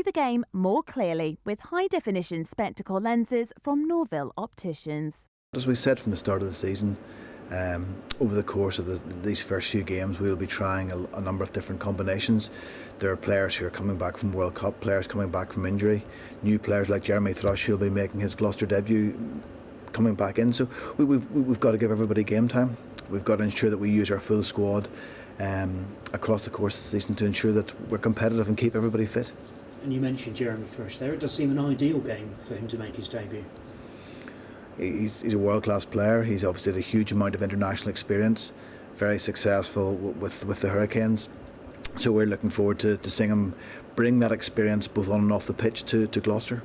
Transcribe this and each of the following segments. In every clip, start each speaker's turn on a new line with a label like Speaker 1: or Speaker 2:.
Speaker 1: See the game more clearly with high-definition spectacle lenses from Norville Opticians.
Speaker 2: As we said from the start of the season, over the course of these first few games we'll be trying a number of different combinations. There are players who are coming back from World Cup, players coming back from injury, new players like Jeremy Thrush who'll be making his Gloucester debut coming back in. So we've got to give everybody game time. We've got to ensure that we use our full squad across the course of the season to ensure that we're competitive and keep everybody fit.
Speaker 3: And you mentioned Jeremy Thrush there. It does seem an ideal game for him to make his debut.
Speaker 2: He's a world-class player. He's obviously had a huge amount of international experience, very successful with the Hurricanes. So we're looking forward to seeing him bring that experience both on and off the pitch to Gloucester.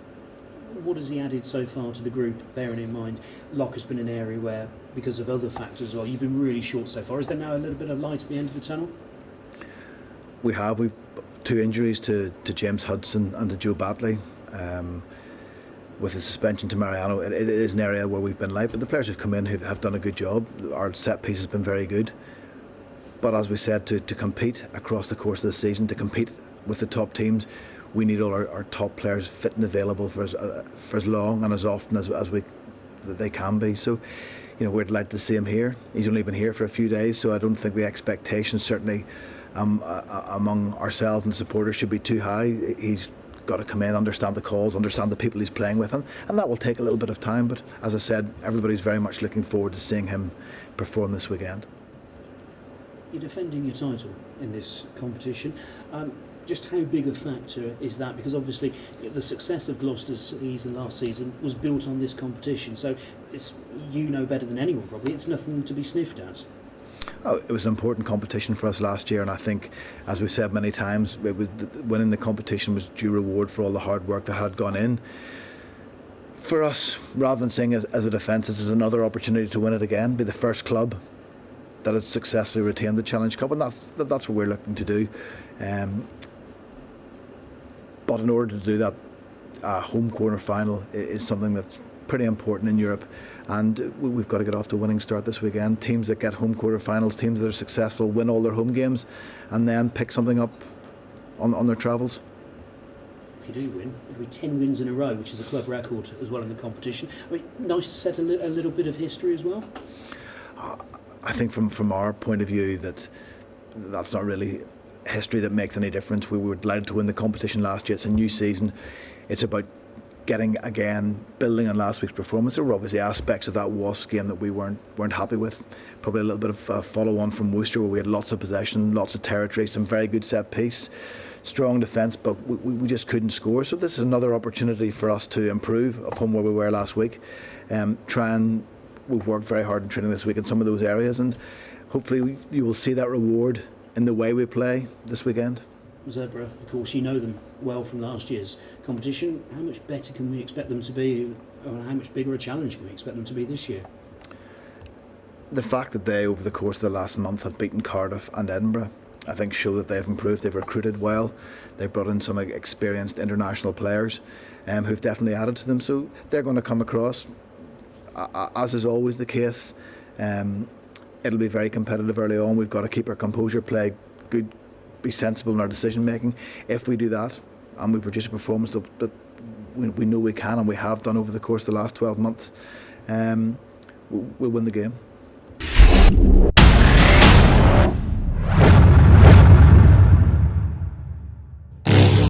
Speaker 3: What has he added so far to the group, bearing in mind lock has been an area where, because of other factors as well, you've been really short so far. Is there now a little bit of light at the end of the tunnel?
Speaker 2: We've 2 injuries to James Hudson and to Joe Batley. With the suspension to Mariano, it is an area where we've been light, but the players who've come in have done a good job. Our set piece has been very good. But as we said, to compete across the course of the season, to compete with the top teams, we need all our top players fit and available for as long and as often as they can be. So, we're delighted to see him here. He's only been here for a few days, so I don't think the expectations certainly among ourselves and supporters should be too high. He's got to come in, understand the calls, understand the people he's playing with, and that will take a little bit of time. But as I said, everybody's very much looking forward to seeing him perform this weekend.
Speaker 3: You're defending your title in this competition. Just how big a factor is that? Because obviously the success of Gloucester's season last season was built on this competition, so it's, better than anyone probably, it's nothing to be sniffed at.
Speaker 2: Oh, it was an important competition for us last year, and I think, as we've said many times, winning the competition was due reward for all the hard work that had gone in. For us, rather than seeing it as a defence, this is another opportunity to win it again, be the first club that has successfully retained the Challenge Cup, and that's what we're looking to do. But in order to do that, a home quarter final is something that's pretty important in Europe, and we've got to get off to a winning start this weekend. Teams that get home quarter finals, teams that are successful, win all their home games and then pick something up on their travels.
Speaker 3: If you do win, it'll be 10 wins in a row, which is a club record as well in the competition. I mean, nice to set a little bit of history as well.
Speaker 2: I think from our point of view that's not really history that makes any difference. We were delighted to win the competition last year. It's a new season. It's about building on last week's performance. There were obviously aspects of that Wasps game that we weren't happy with. Probably a little bit of follow-on from Worcester, where we had lots of possession, lots of territory, some very good set piece, strong defence, but we just couldn't score. So this is another opportunity for us to improve upon where we were last week. We've worked very hard in training this week in some of those areas, and hopefully you will see that reward in the way we play this weekend.
Speaker 3: Zebre, of course, you know them well from last year's competition. How much better can we expect them to be, or how much bigger a challenge can we expect them to be this year?
Speaker 2: The fact that they, over the course of the last month, have beaten Cardiff and Edinburgh, I think show that they've improved. They've recruited well. They've brought in some experienced international players who've definitely added to them. So they're going to come across, as is always the case. It'll be very competitive early on. We've got to keep our composure, play good, be sensible in our decision making. If we do that and we produce a performance that we know we can and we have done over the course of the last 12 months, we'll win the game.